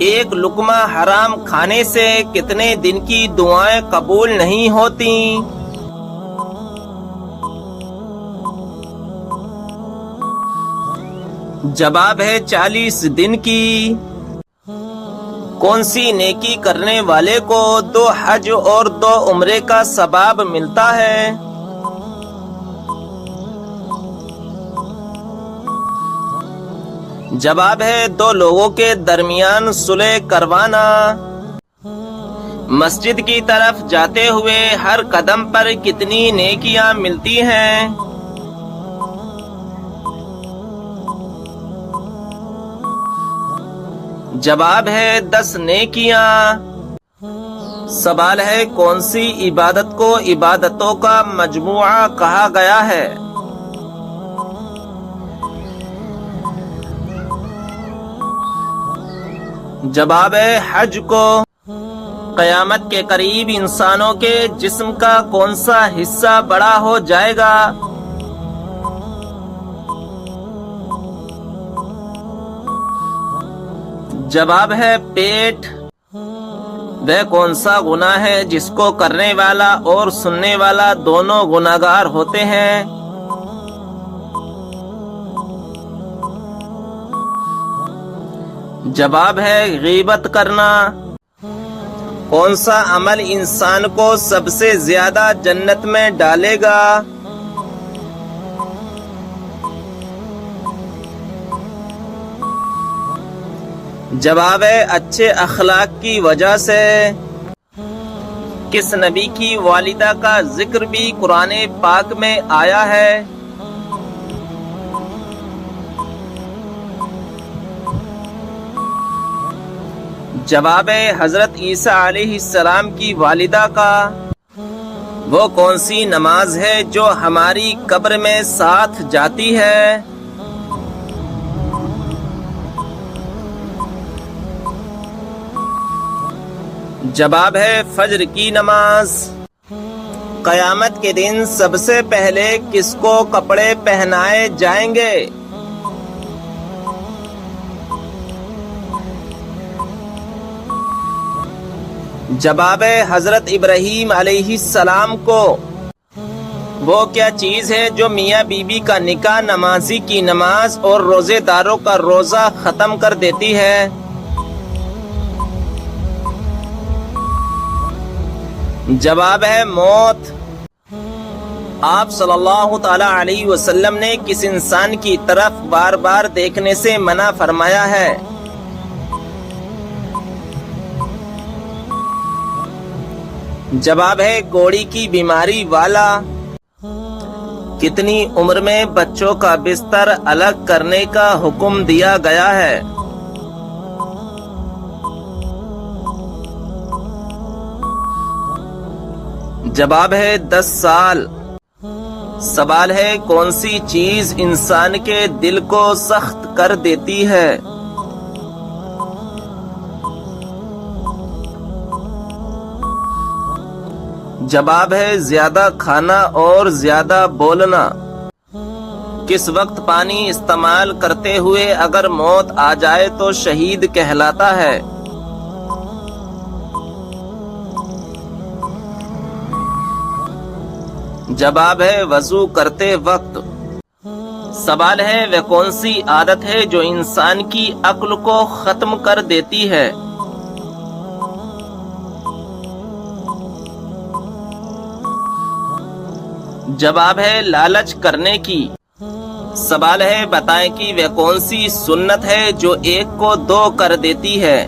ایک لقمہ حرام کھانے سے کتنے دن کی دعائیں قبول نہیں ہوتی؟ جواب ہے 40 دن کی۔ کون سی نیکی کرنے والے کو 2 حج اور 2 عمرے کا ثواب ملتا ہے؟ جواب ہے 2 لوگوں کے درمیان صلح کروانا۔ مسجد کی طرف جاتے ہوئے ہر قدم پر کتنی نیکیاں ملتی ہیں؟ جواب ہے 10 نیکیاں۔ سوال ہے کون سی عبادت کو عبادتوں کا مجموعہ کہا گیا ہے؟ جواب ہے حج کو۔ قیامت کے قریب انسانوں کے جسم کا کون سا حصہ بڑا ہو جائے گا؟ جواب ہے پیٹ۔ وہ کون سا گناہ ہے جس کو کرنے والا اور سننے والا دونوں گناہگار ہوتے ہیں؟ جواب ہے غیبت کرنا۔ کون سا عمل انسان کو سب سے زیادہ جنت میں ڈالے گا؟ جواب ہے اچھے اخلاق کی وجہ سے۔ کس نبی کی والدہ کا ذکر بھی قرآن پاک میں آیا ہے؟ جواب ہے حضرت عیسیٰ علیہ السلام کی والدہ کا۔ وہ کون سی نماز ہے جو ہماری قبر میں ساتھ جاتی ہے؟ جواب ہے فجر کی نماز۔ قیامت کے دن سب سے پہلے کس کو کپڑے پہنائے جائیں گے؟ جواب ہے حضرت ابراہیم علیہ السلام کو۔ وہ کیا چیز ہے جو میاں بیوی کا نکاح، نمازی کی نماز اور روزے داروں کا روزہ ختم کر دیتی ہے؟ جواب ہے موت۔ آپ صلی اللہ تعالی علیہ وسلم نے کس انسان کی طرف بار بار دیکھنے سے منع فرمایا ہے؟ جواب ہے گوڑی کی بیماری والا۔ کتنی عمر میں بچوں کا بستر الگ کرنے کا حکم دیا گیا ہے؟ جواب ہے 10 سال۔ سوال ہے کون سی چیز انسان کے دل کو سخت کر دیتی ہے؟ جواب ہے زیادہ کھانا اور زیادہ بولنا۔ کس وقت پانی استعمال کرتے ہوئے اگر موت آ جائے تو شہید کہلاتا ہے؟ جواب ہے وضو کرتے وقت۔ سوال ہے وہ کون سی عادت ہے جو انسان کی عقل کو ختم کر دیتی ہے؟ جواب ہے لالچ کرنے کی۔ سوال ہے بتائیں کہ وہ کون سی سنت ہے جو 1 کو 2 کر دیتی ہے؟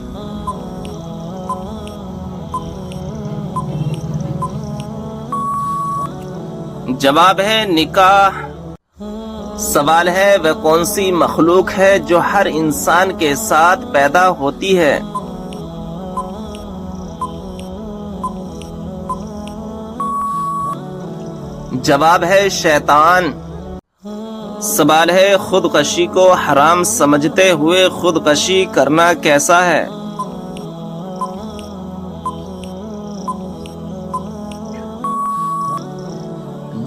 جواب ہے نکاح۔ سوال ہے وہ کون سی مخلوق ہے جو ہر انسان کے ساتھ پیدا ہوتی ہے؟ جواب ہے شیطان۔ سوال ہے خودکشی کو حرام سمجھتے ہوئے خودکشی کرنا کیسا ہے؟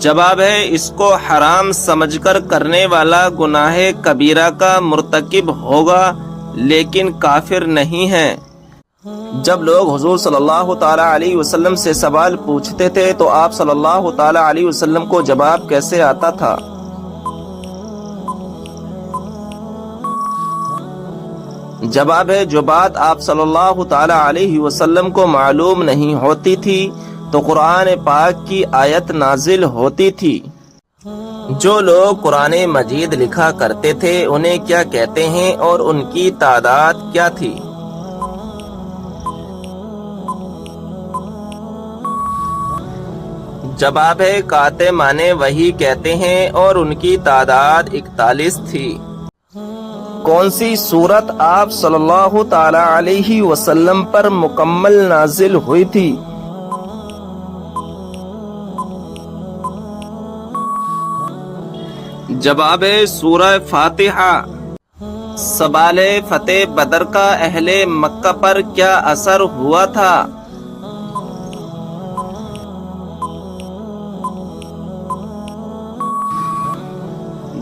جواب ہے اس کو حرام سمجھ کر کرنے والا گناہ کبیرہ کا مرتکب ہوگا، لیکن کافر نہیں ہیں۔ جب لوگ حضور صلی اللہ تعالی علیہ وسلم سے سوال پوچھتے تھے تو آپ صلی اللہ تعالی علیہ وسلم کو جواب کیسے آتا تھا؟ جواب ہے، جو بات آپ صلی اللہ تعالی علیہ وسلم کو معلوم نہیں ہوتی تھی تو قرآن پاک کی آیت نازل ہوتی تھی۔ جو لوگ قرآن مجید لکھا کرتے تھے انہیں کیا کہتے ہیں اور ان کی تعداد کیا تھی؟ جواب ہے، کاتمان وحی کہتے ہیں اور ان کی تعداد 41 تھی۔ کون سی سورت آپ صلی اللہ تعالی علیہ وسلم پر مکمل نازل ہوئی تھی؟ جواب ہے، سورہ فاتحہ۔ سوال ہے، فتح بدر کا اہل مکہ پر کیا اثر ہوا تھا؟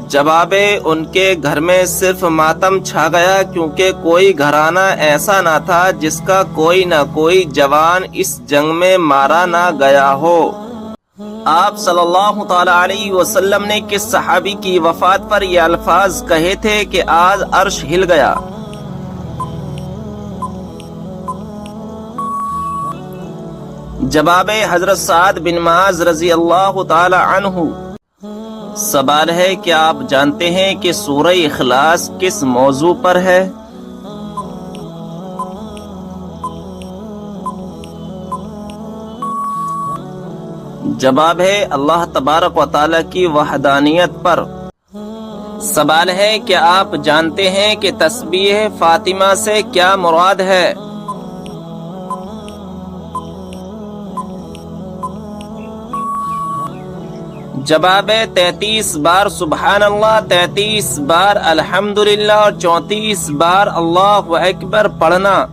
جواب ہے، ان کے گھر میں صرف ماتم چھا گیا کیونکہ کوئی گھرانہ ایسا نہ تھا جس کا کوئی نہ کوئی جوان اس جنگ میں مارا نہ گیا ہو۔ آپ صلی اللہ تعالی علیہ وسلم نے کس صحابی کی وفات پر یہ الفاظ کہے تھے کہ آج عرش ہل گیا؟ جواب ہے، حضرت سعد بن معاذ رضی اللہ تعالی عنہ۔ سوال ہے، کیا آپ جانتے ہیں کہ سورہ اخلاص کس موضوع پر ہے؟ جواب ہے، اللہ تبارک و تعالی کی وحدانیت پر۔ سوال ہے، کیا آپ جانتے ہیں کہ تسبیح فاطمہ سے کیا مراد ہے؟ جواب ہے، 33 بار سبحان اللہ، 33 بار الحمدللہ اور 34 بار اللہ اکبر پڑھنا۔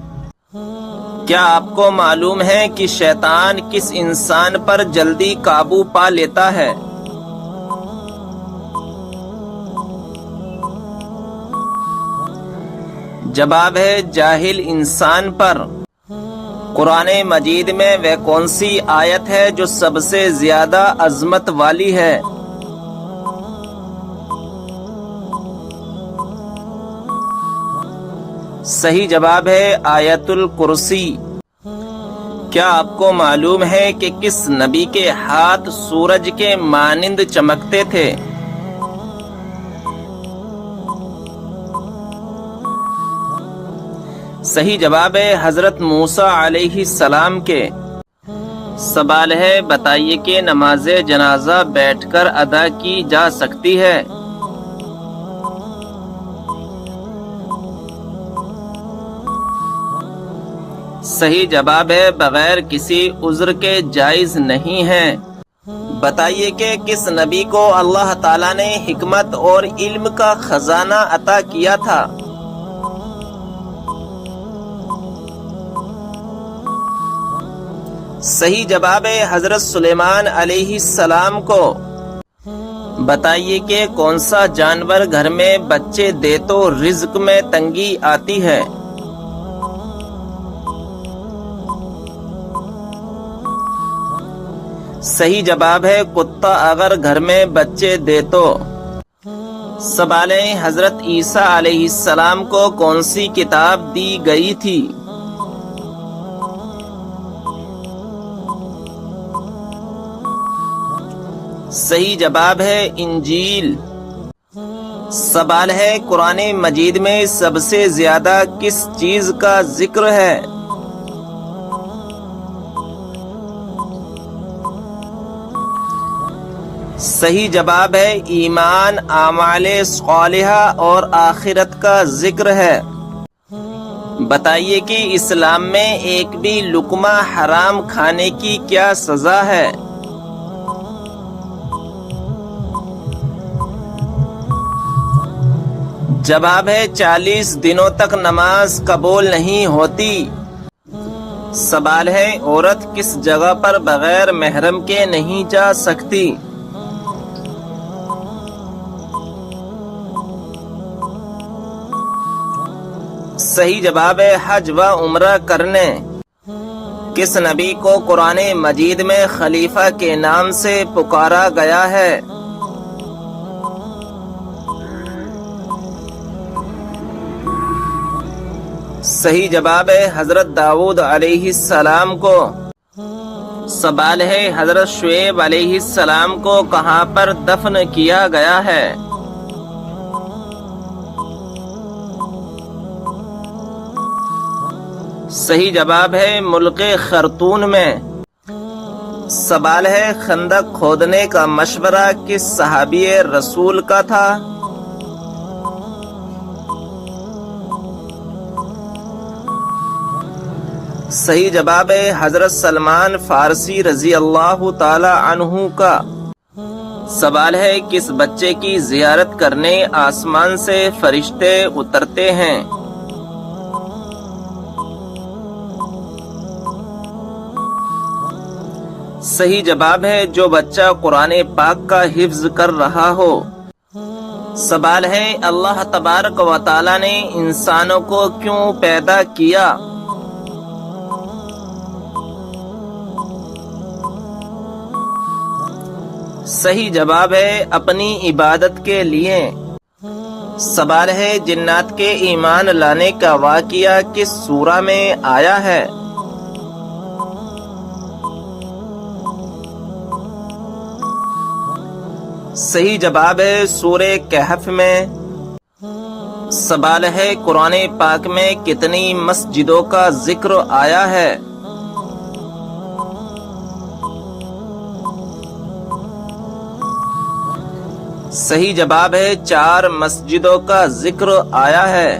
کیا آپ کو معلوم ہے کہ شیطان کس انسان پر جلدی قابو پا لیتا ہے؟ جواب ہے، جاہل انسان پر۔ قرآن مجید میں وہ کون سی آیت ہے جو سب سے زیادہ عظمت والی ہے؟ صحیح جواب ہے، آیت الکرسی۔ کیا آپ کو معلوم ہے کہ کس نبی کے ہاتھ سورج کے مانند چمکتے تھے؟ صحیح جواب ہے، حضرت موسیٰ علیہ السلام کے۔ سوال ہے، بتائیے کہ نماز جنازہ بیٹھ کر ادا کی جا سکتی ہے؟ صحیح جواب ہے، بغیر کسی عذر کے جائز نہیں ہے۔ بتائیے کہ کس نبی کو اللہ تعالیٰ نے حکمت اور علم کا خزانہ عطا کیا تھا؟ صحیح جواب ہے، حضرت سلیمان علیہ السلام کو۔ بتائیے کہ کون سا جانور گھر میں بچے دے تو رزق میں تنگی آتی ہے؟ صحیح جواب ہے، کتا اگر گھر میں بچے دے تو۔ سوال ہے، حضرت عیسیٰ علیہ السلام کو کون سی کتاب دی گئی تھی؟ صحیح جواب ہے، انجیل۔ سوال ہے، قرآن مجید میں سب سے زیادہ کس چیز کا ذکر ہے؟ صحیح جواب ہے، ایمان، اعمال صالحہ اور آخرت کا ذکر ہے۔ بتائیے کہ اسلام میں ایک بھی لقمہ حرام کھانے کی کیا سزا ہے؟ جواب ہے، 40 دنوں تک نماز قبول نہیں ہوتی۔ سوال ہے، عورت کس جگہ پر بغیر محرم کے نہیں جا سکتی؟ صحیح جواب ہے حج و عمرہ کرنے۔ کس نبی کو قرآن مجید میں خلیفہ کے نام سے پکارا گیا ہے؟ صحیح جواب ہے حضرت داؤد علیہ السلام کو۔ سوال ہے حضرت شعیب علیہ السلام کو کہاں پر دفن کیا گیا ہے؟ صحیح جواب ہے ملک خرطون میں۔ سوال ہے خندق کھودنے کا مشورہ کس صحابی رسول کا تھا؟ صحیح جواب ہے حضرت سلمان فارسی رضی اللہ تعالی عنہ کا۔ سوال ہے کس بچے کی زیارت کرنے آسمان سے فرشتے اترتے ہیں؟ صحیح جواب ہے جو بچہ قرآن پاک کا حفظ کر رہا ہو۔ سوال ہے اللہ تبارک و تعالی نے انسانوں کو کیوں پیدا کیا؟ صحیح جواب ہے اپنی عبادت کے لیے۔ سوال ہے جنات کے ایمان لانے کا واقعہ کس سورہ میں آیا ہے؟ صحیح جواب ہے سورہ کہف میں۔ سوال ہے قرآن پاک میں کتنی مسجدوں کا ذکر آیا ہے؟ صحیح جواب ہے 4 مسجدوں کا ذکر آیا ہے۔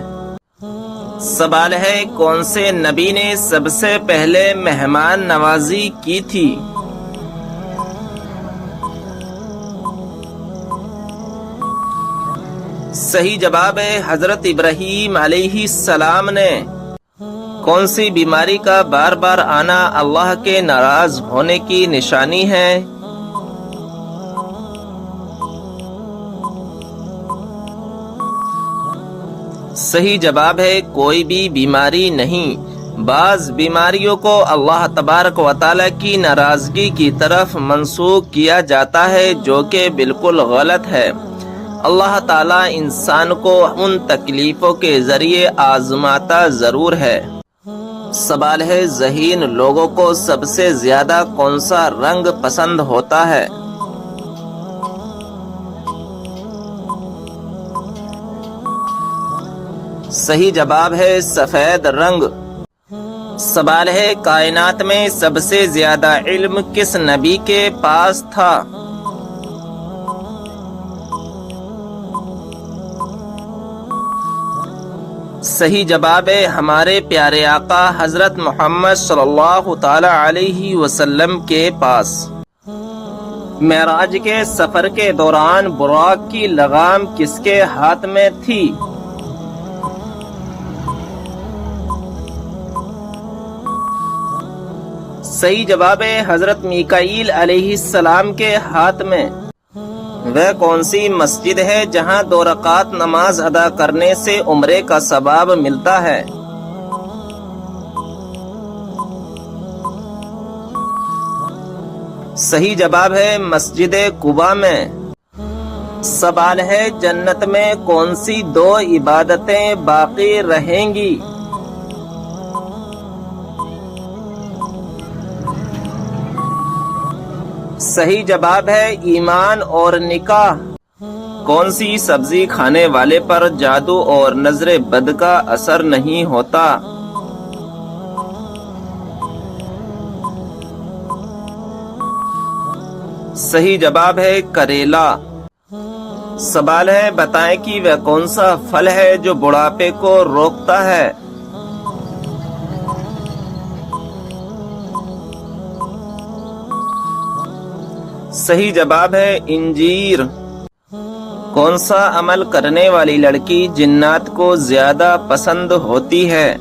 سوال ہے کون سے نبی نے سب سے پہلے مہمان نوازی کی تھی؟ صحیح جواب ہے حضرت ابراہیم علیہ السلام نے۔ کون سی بیماری کا بار بار آنا اللہ کے ناراض ہونے کی نشانی ہے؟ صحیح جواب ہے کوئی بھی بیماری نہیں۔ بعض بیماریوں کو اللہ تبارک و تعالی کی ناراضگی کی طرف منسوخ کیا جاتا ہے جو کہ بالکل غلط ہے۔ اللہ تعالی انسان کو ان تکلیفوں کے ذریعے آزماتا ضرور ہے۔ سوال ہے ذہین لوگوں کو سب سے زیادہ کون سا رنگ پسند ہوتا ہے؟ صحیح جواب ہے سفید رنگ۔ سوال ہے کائنات میں سب سے زیادہ علم کس نبی کے پاس تھا؟ صحیح جواب ہے ہمارے پیارے آقا حضرت محمد صلی اللہ تعالی علیہ وسلم کے پاس۔ معراج کے سفر کے دوران براق کی لگام کس کے ہاتھ میں تھی؟ صحیح جواب ہے حضرت میکائیل علیہ السلام کے ہاتھ میں۔ وہ کون سی مسجد ہے جہاں 2 رکعت نماز ادا کرنے سے عمرے کا ثواب ملتا ہے؟ صحیح جواب ہے مسجد قباء میں۔ سوال ہے جنت میں کون سی 2 عبادتیں باقی رہیں گی؟ صحیح جواب ہے ایمان اور نکاح۔ کون سی سبزی کھانے والے پر جادو اور نظر بد کا اثر نہیں ہوتا؟ صحیح جواب ہے کریلا۔ سوال ہے بتائیں کہ وہ کون سا پھل ہے جو بڑھاپے کو روکتا ہے؟ صحیح جواب ہے انجیر۔ کون سا عمل کرنے والی لڑکی جنات کو زیادہ پسند ہوتی ہے؟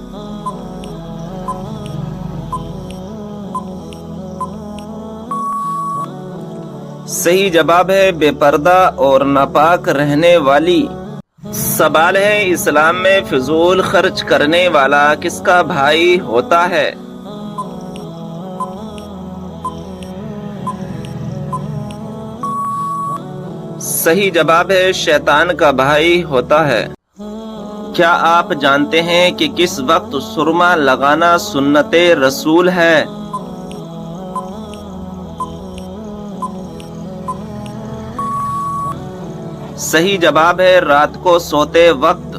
صحیح جواب ہے بے پردہ اور ناپاک رہنے والی۔ سوال ہے، اسلام میں فضول خرچ کرنے والا کس کا بھائی ہوتا ہے؟ صحیح جواب ہے، شیطان کا بھائی ہوتا ہے۔ کیا آپ جانتے ہیں کہ کس وقت سرما لگانا سنت رسول ہے؟ صحیح جواب ہے، رات کو سوتے وقت۔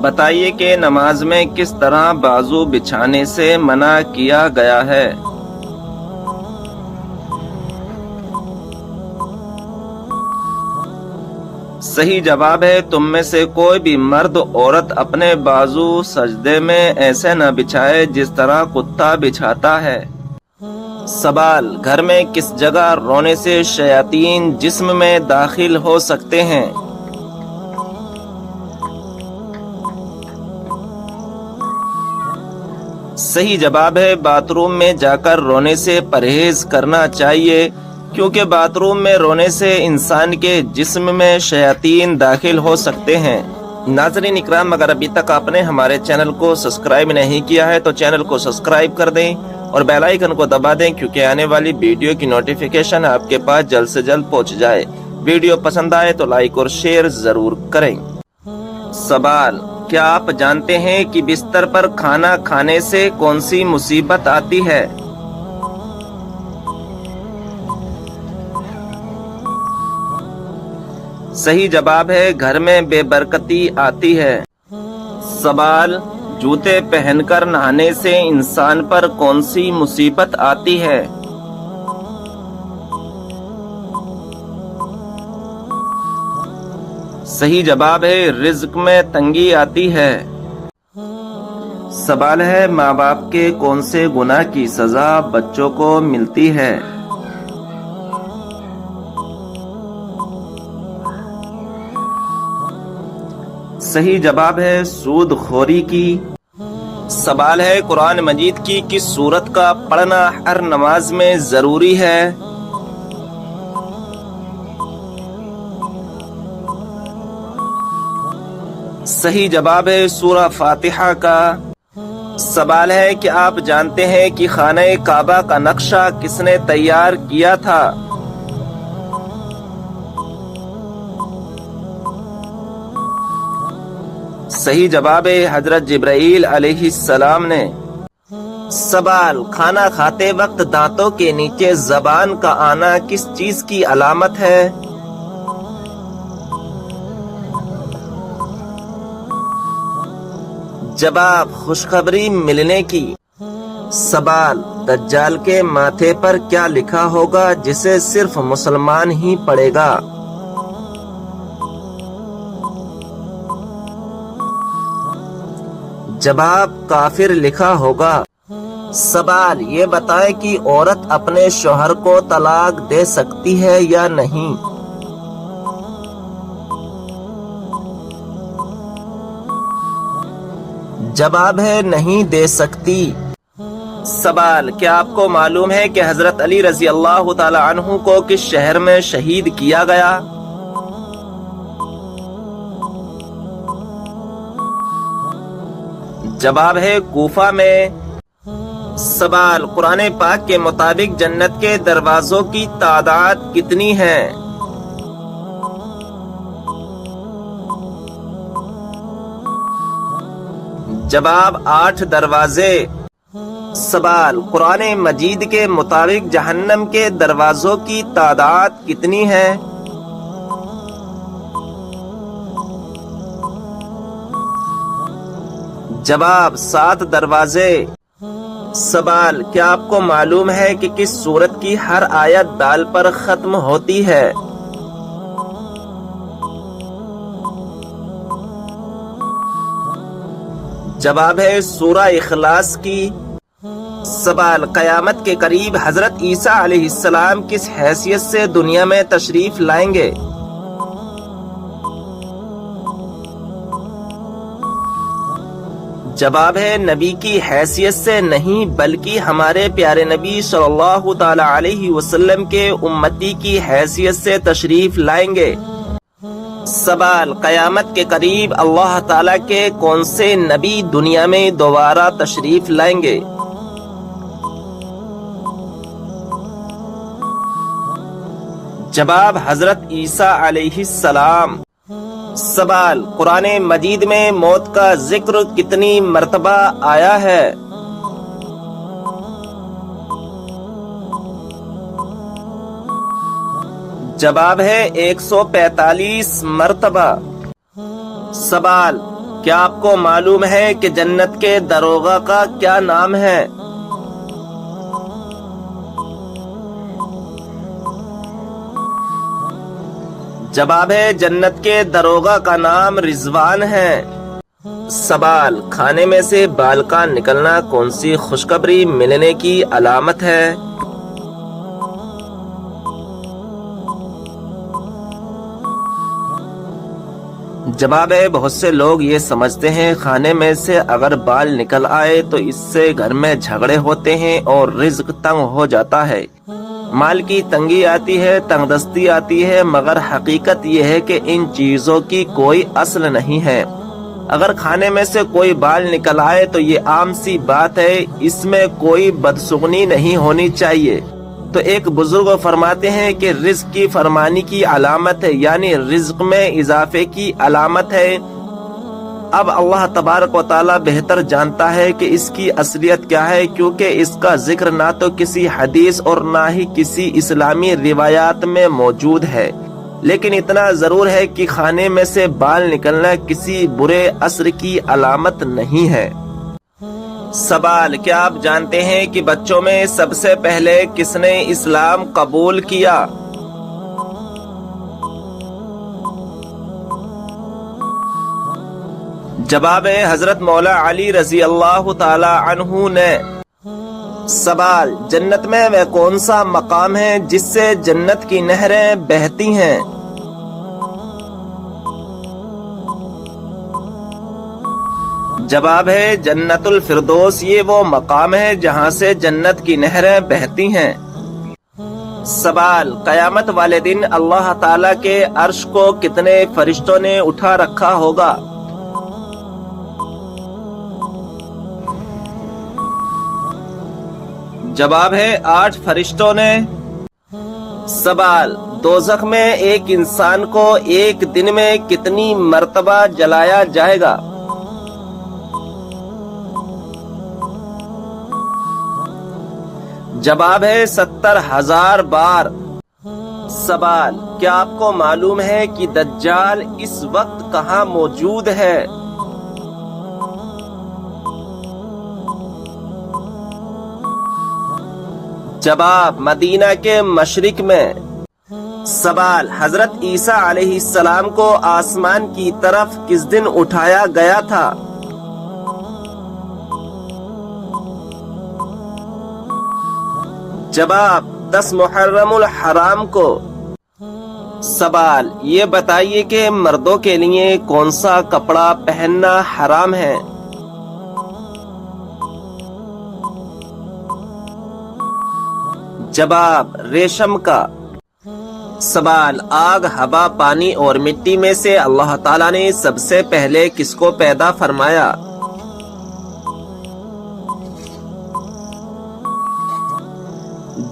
بتائیے کہ نماز میں کس طرح بازو بچھانے سے منع کیا گیا ہے؟ صحیح جواب ہے، تم میں سے کوئی بھی مرد عورت اپنے بازو سجدے میں ایسے نہ بچھائے جس طرح کتا بچھاتا ہے۔ سوال، گھر میں کس جگہ رونے سے شیاطین جسم میں داخل ہو سکتے ہیں؟ صحیح جواب ہے، باتھ روم میں جا کر رونے سے پرہیز کرنا چاہیے، کیونکہ باتھ روم میں رونے سے انسان کے جسم میں شیاطین داخل ہو سکتے ہیں۔ ناظرین اکرام، اگر ابھی تک آپ نے ہمارے چینل کو سبسکرائب نہیں کیا ہے تو چینل کو سبسکرائب کر دیں اور بیل آئیکن کو دبا دیں، کیونکہ آنے والی ویڈیو کی نوٹیفیکیشن آپ کے پاس جلد سے جلد پہنچ جائے۔ ویڈیو پسند آئے تو لائک اور شیئر ضرور کریں۔ سوال، کیا آپ جانتے ہیں کہ بستر پر کھانا کھانے سے کون سی مصیبت آتی ہے؟ صحیح جواب ہے، گھر میں بے برکتی آتی ہے۔ سوال، جوتے پہن کر نہانے سے انسان پر کون سی مصیبت آتی ہے؟ صحیح جواب ہے، رزق میں تنگی آتی ہے۔ سوال ہے، ماں باپ کے کون سے گناہ کی سزا بچوں کو ملتی ہے؟ صحیح جواب ہے، سود خوری کی۔ سوال ہے، قرآن مجید کی کس سورت کا پڑھنا ہر نماز میں ضروری ہے؟ صحیح جواب ہے، سورہ فاتحہ کا۔ سوال ہے کہ آپ جانتے ہیں کہ خانہ کعبہ کا نقشہ کس نے تیار کیا تھا؟ صحیح جواب ہے، حضرت جبرائیل علیہ السلام نے۔ سوال، کھانا کھاتے وقت دانتوں کے نیچے زبان کا آنا کس چیز کی علامت ہے؟ جواب، خوشخبری ملنے کی۔ سوال، دجال کے ماتھے پر کیا لکھا ہوگا جسے صرف مسلمان ہی پڑھے گا؟ جواب، کافر لکھا ہوگا۔ سوال، یہ بتائیں کہ عورت اپنے شوہر کو طلاق دے سکتی ہے یا نہیں؟ جواب ہے، نہیں دے سکتی۔ سوال، کیا آپ کو معلوم ہے کہ حضرت علی رضی اللہ تعالی عنہ کو کس شہر میں شہید کیا گیا؟ جواب ہے، کوفہ میں۔ سوال، قرآن پاک کے مطابق جنت کے دروازوں کی تعداد کتنی ہے؟ جواب، 8 دروازے۔ سوال، قرآن مجید کے مطابق جہنم کے دروازوں کی تعداد کتنی ہے؟ جواب، 7 دروازے۔ سوال، کیا آپ کو معلوم ہے کہ کس سورت کی ہر آیت دال پر ختم ہوتی ہے؟ جواب ہے، سورہ اخلاص کی۔ سوال، قیامت کے قریب حضرت عیسیٰ علیہ السلام کس حیثیت سے دنیا میں تشریف لائیں گے؟ جواب ہے، نبی کی حیثیت سے نہیں بلکہ ہمارے پیارے نبی صلی اللہ تعالی علیہ وسلم کے امتی کی حیثیت سے تشریف لائیں گے۔ سوال، قیامت کے قریب اللہ تعالیٰ کے کون سے نبی دنیا میں دوبارہ تشریف لائیں گے؟ جواب، حضرت عیسیٰ علیہ السلام۔ سوال، قرآن مجید میں موت کا ذکر کتنی مرتبہ آیا ہے؟ جواب ہے 145 مرتبہ۔ سوال، کیا آپ کو معلوم ہے کہ جنت کے داروغہ کا کیا نام ہے؟ جواب ہے جنت کے داروغہ کا نام رضوان ہے۔ سوال، کھانے میں سے بال کا نکلنا کون سی خوشخبری ملنے کی علامت ہے؟ جواب ہے بہت سے لوگ یہ سمجھتے ہیں کھانے میں سے اگر بال نکل آئے تو اس سے گھر میں جھگڑے ہوتے ہیں اور رزق تنگ ہو جاتا ہے، مال کی تنگی آتی ہے، تنگ دستی آتی ہے، مگر حقیقت یہ ہے کہ ان چیزوں کی کوئی اصل نہیں ہے۔ اگر کھانے میں سے کوئی بال نکل آئے تو یہ عام سی بات ہے، اس میں کوئی بدسگنی نہیں ہونی چاہیے۔ تو ایک بزرگ فرماتے ہیں کہ رزق کی فرمانی کی علامت ہے، یعنی رزق میں اضافے کی علامت ہے۔ اب اللہ تبارک و تعالی بہتر جانتا ہے کہ اس کی اصلیت کیا ہے، کیونکہ اس کا ذکر نہ تو کسی حدیث اور نہ ہی کسی اسلامی روایات میں موجود ہے، لیکن اتنا ضرور ہے کہ کھانے میں سے بال نکلنا کسی برے اثر کی علامت نہیں ہے۔ سوال، کیا آپ جانتے ہیں کہ بچوں میں سب سے پہلے کس نے اسلام قبول کیا؟ جواب ہے حضرت مولا علی رضی اللہ تعالی عنہ نے۔ سوال، جنت میں وہ کون سا مقام ہے جس سے جنت کی نہریں بہتی ہیں؟ جواب ہے جنت الفردوس، یہ وہ مقام ہے جہاں سے جنت کی نہریں بہتی ہیں۔ سوال، قیامت والے دن اللہ تعالیٰ کے عرش کو کتنے فرشتوں نے اٹھا رکھا ہوگا؟ جواب ہے 8 فرشتوں نے۔ سوال، دوزخ میں ایک انسان کو ایک دن میں کتنی مرتبہ جلایا جائے گا؟ جواب ہے 70,000 بار۔ سوال، کیا آپ کو معلوم ہے کہ دجال اس وقت کہاں موجود ہے؟ جواب، مدینہ کے مشرق میں۔ سوال، حضرت عیسیٰ علیہ السلام کو آسمان کی طرف کس دن اٹھایا گیا تھا؟ جواب، 10 محرم الحرام کو۔ سوال، یہ بتائیے کہ مردوں کے لیے کون سا کپڑا پہننا حرام ہے؟ جواب، ریشم کا۔ سوال، آگ، ہوا، پانی اور مٹی میں سے اللہ تعالیٰ نے سب سے پہلے کس کو پیدا فرمایا؟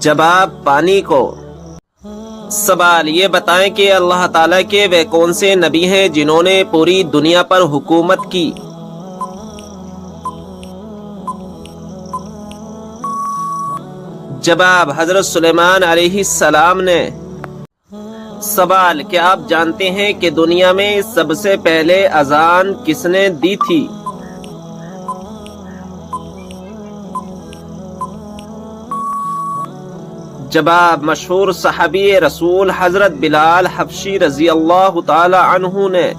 جواب، پانی کو۔ سوال، یہ بتائیں کہ اللہ تعالیٰ کے وہ کون سے نبی ہیں جنہوں نے پوری دنیا پر حکومت کی؟ جواب، حضرت سلیمان علیہ السلام نے۔ سوال، کیا آپ جانتے ہیں کہ دنیا میں سب سے پہلے اذان کس نے دی تھی؟ جواب، مشہور صحابی رسول حضرت بلال حبشی رضی اللہ تعالی عنہ نے۔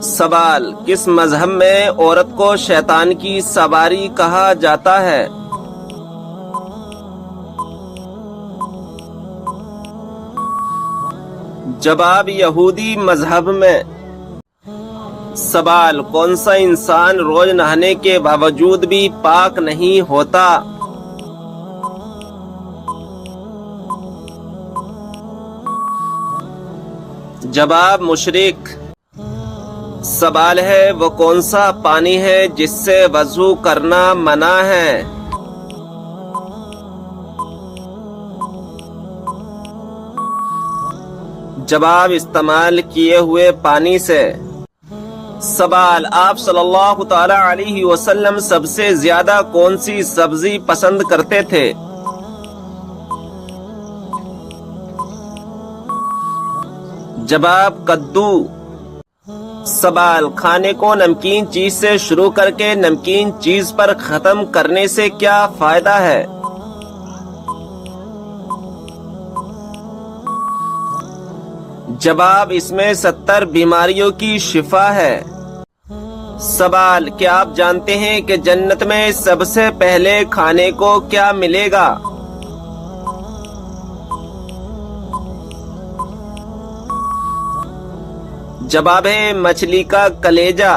سوال، کس مذہب میں عورت کو شیطان کی سواری کہا جاتا ہے؟ جواب، یہودی مذہب میں۔ سوال، کون سا انسان روز نہانے کے باوجود بھی پاک نہیں ہوتا؟ جواب مشرک۔ سوال ہے وہ کون سا پانی ہے جس سے وضو کرنا منع ہے؟ جواب استعمال کیے ہوئے پانی سے۔ سوال آپ صلی اللہ تعالی علیہ وسلم سب سے زیادہ کون سی سبزی پسند کرتے تھے؟ جواب کدو۔ سوال کھانے کو نمکین چیز سے شروع کر کے نمکین چیز پر ختم کرنے سے کیا فائدہ ہے؟ جواب اس میں 70 بیماریوں کی شفا ہے۔ سوال کیا آپ جانتے ہیں کہ جنت میں سب سے پہلے کھانے کو کیا ملے گا؟ جواب ہے مچھلی کا کلیجہ۔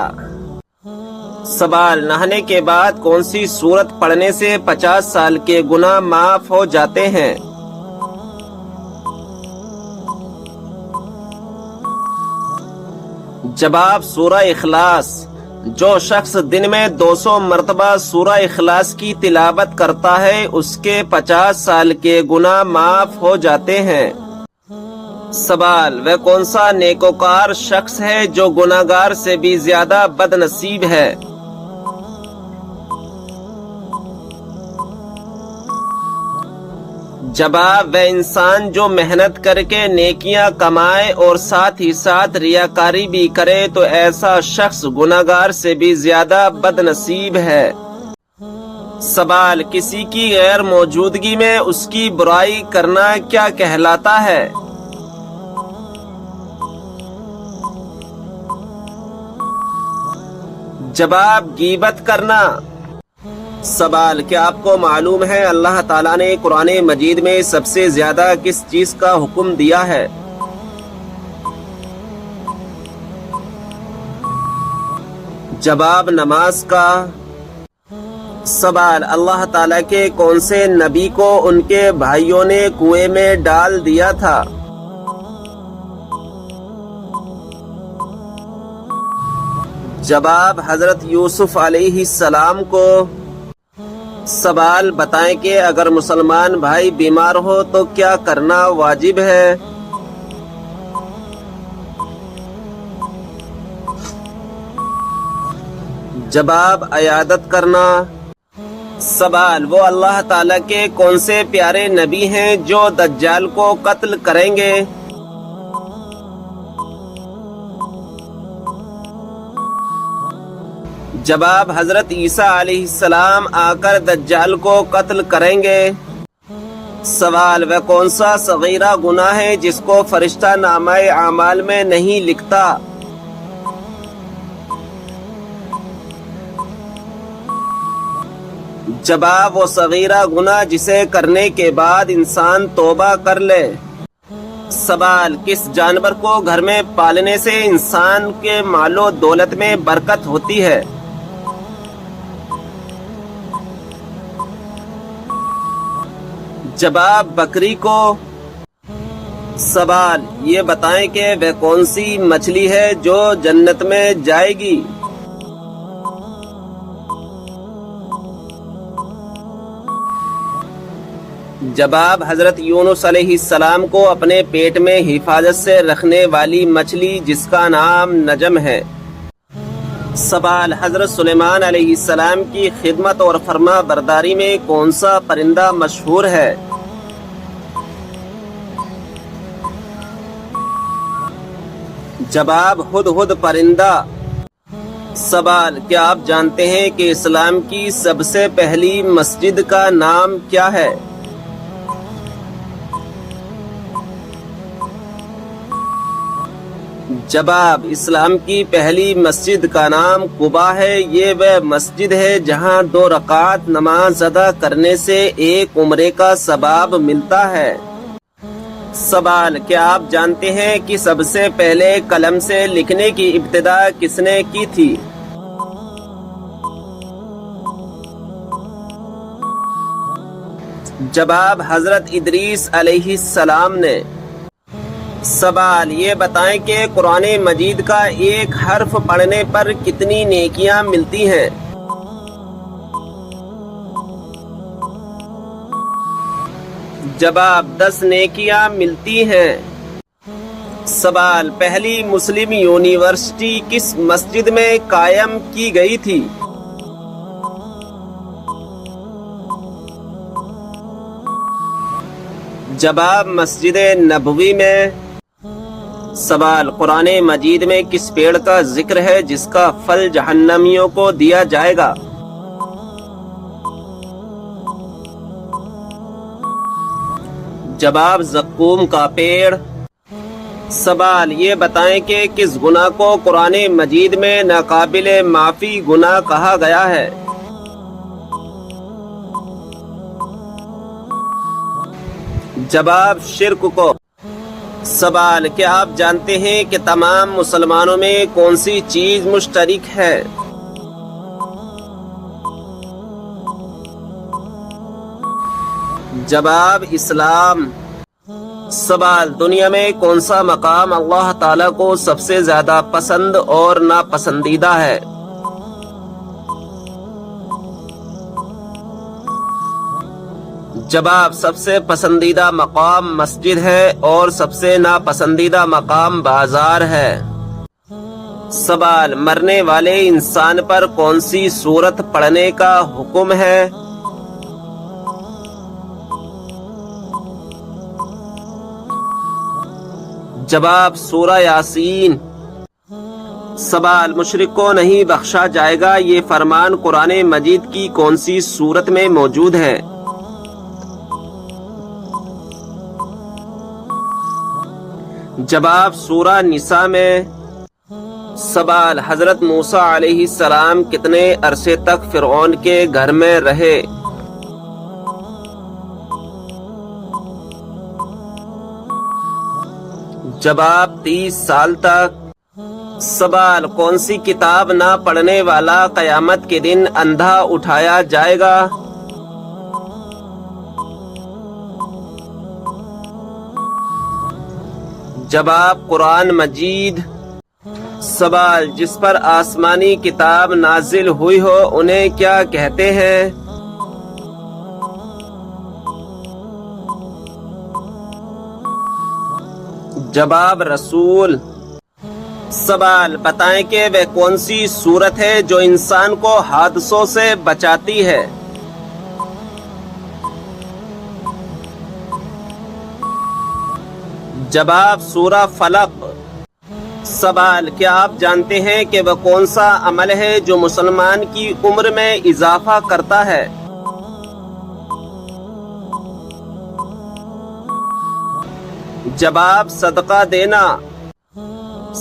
سوال نہانے کے بعد کون سی سورت پڑھنے سے 50 سال کے گناہ معاف ہو جاتے ہیں؟ جواب سورہ اخلاص۔ جو شخص دن میں 200 مرتبہ سورہ اخلاص کی تلاوت کرتا ہے اس کے 50 سال کے گناہ معاف ہو جاتے ہیں۔ سوال وہ کون سا نیکوکار شخص ہے جو گناہگار سے بھی زیادہ بد نصیب ہے؟ جواب وہ انسان جو محنت کر کے نیکیاں کمائے اور ساتھ ہی ساتھ ریاکاری بھی کرے تو ایسا شخص گناہگار سے بھی زیادہ بد نصیب ہے۔ سوال کسی کی غیر موجودگی میں اس کی برائی کرنا کیا کہلاتا ہے؟ جواب غیبت کرنا۔ سوال کیا آپ کو معلوم ہے اللہ تعالیٰ نے قرآن مجید میں سب سے زیادہ کس چیز کا حکم دیا ہے؟ جواب نماز کا۔ سوال اللہ تعالیٰ کے کون سے نبی کو ان کے بھائیوں نے کنویں میں ڈال دیا تھا؟ جواب حضرت یوسف علیہ السلام کو۔ سوال بتائیں کہ اگر مسلمان بھائی بیمار ہو تو کیا کرنا واجب ہے؟ جواب عیادت کرنا۔ سوال وہ اللہ تعالیٰ کے کون سے پیارے نبی ہیں جو دجال کو قتل کریں گے؟ جواب حضرت عیسیٰ علیہ السلام آ کر دجال کو قتل کریں گے۔ سوال وہ کون سا صغیرہ گناہ ہے جس کو فرشتہ نامہ اعمال میں نہیں لکھتا؟ جواب وہ صغیرہ گناہ جسے کرنے کے بعد انسان توبہ کر لے۔ سوال کس جانور کو گھر میں پالنے سے انسان کے مال و دولت میں برکت ہوتی ہے؟ جواب بکری کو۔ سوال یہ بتائیں کہ وہ کون سی مچھلی ہے جو جنت میں جائے گی؟ جواب حضرت یونس علیہ السلام کو اپنے پیٹ میں حفاظت سے رکھنے والی مچھلی جس کا نام نجم ہے۔ سوال حضرت سلیمان علیہ السلام کی خدمت اور فرما برداری میں کون سا پرندہ مشہور ہے؟ جواب ہدہد پرندہ۔ سوال کیا آپ جانتے ہیں کہ اسلام کی سب سے پہلی مسجد کا نام کیا ہے؟ جواب اسلام کی پہلی مسجد کا نام قباء ہے۔ یہ وہ مسجد ہے جہاں 2 رکعت نماز ادا کرنے سے 1 عمرے کا ثواب ملتا ہے۔ سوال کیا آپ جانتے ہیں کہ سب سے پہلے قلم سے لکھنے کی ابتدا کس نے کی تھی؟ جواب حضرت ادریس علیہ السلام نے۔ سوال یہ بتائیں کہ قرآن مجید کا ایک حرف پڑھنے پر کتنی نیکیاں ملتی ہیں؟ جواب 10 نیکیاں ملتی ہیں۔ سوال پہلی مسلم یونیورسٹی کس مسجد میں قائم کی گئی تھی؟ جواب مسجد نبوی میں۔ سوال قرآن مجید میں کس پیڑ کا ذکر ہے جس کا پھل جہنمیوں کو دیا جائے گا؟ جواب زقوم کا پیڑ۔ سوال یہ بتائیں کہ کس گناہ کو قرآن مجید میں ناقابل معافی گناہ کہا گیا ہے؟ جواب شرک کو۔ سوال کیا آپ جانتے ہیں کہ تمام مسلمانوں میں کون سی چیز مشترک ہے؟ جواب اسلام۔ سوال دنیا میں کون سا مقام اللہ تعالیٰ کو سب سے زیادہ پسند اور ناپسندیدہ ہے؟ جواب سب سے پسندیدہ مقام مسجد ہے اور سب سے ناپسندیدہ مقام بازار ہے۔ سوال مرنے والے انسان پر کون سی سورت پڑھنے کا حکم ہے؟ جواب سورہ یاسین۔ سوال مشرک کو نہیں بخشا جائے گا یہ فرمان قرآن مجید کی کون سی سورت میں موجود ہے؟ جواب سورہ نساء میں۔ سوال حضرت موسیٰ علیہ السلام کتنے عرصے تک فرعون کے گھر میں رہے؟ جواب 30 سال تک۔ سوال کون سی کتاب نہ پڑھنے والا قیامت کے دن اندھا اٹھایا جائے گا؟ جواب قرآن مجید۔ سوال جس پر آسمانی کتاب نازل ہوئی ہو انہیں کیا کہتے ہیں؟ جواب رسول۔ سوال بتائیں کہ وہ کون سی صورت ہے جو انسان کو حادثوں سے بچاتی ہے؟ جواب سورہ فلق۔ سوال کیا آپ جانتے ہیں کہ وہ کون سا عمل ہے جو مسلمان کی عمر میں اضافہ کرتا ہے؟ جواب صدقہ دینا۔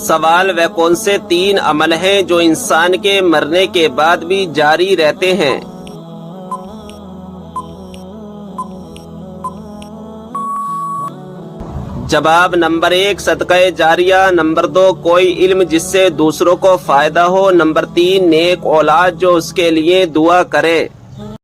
سوال وہ کون سے 3 عمل ہیں جو انسان کے مرنے کے بعد بھی جاری رہتے ہیں؟ جواب نمبر 1 صدقہ جاریہ، نمبر 2 کوئی علم جس سے دوسروں کو فائدہ ہو، نمبر 3 نیک اولاد جو اس کے لیے دعا کرے۔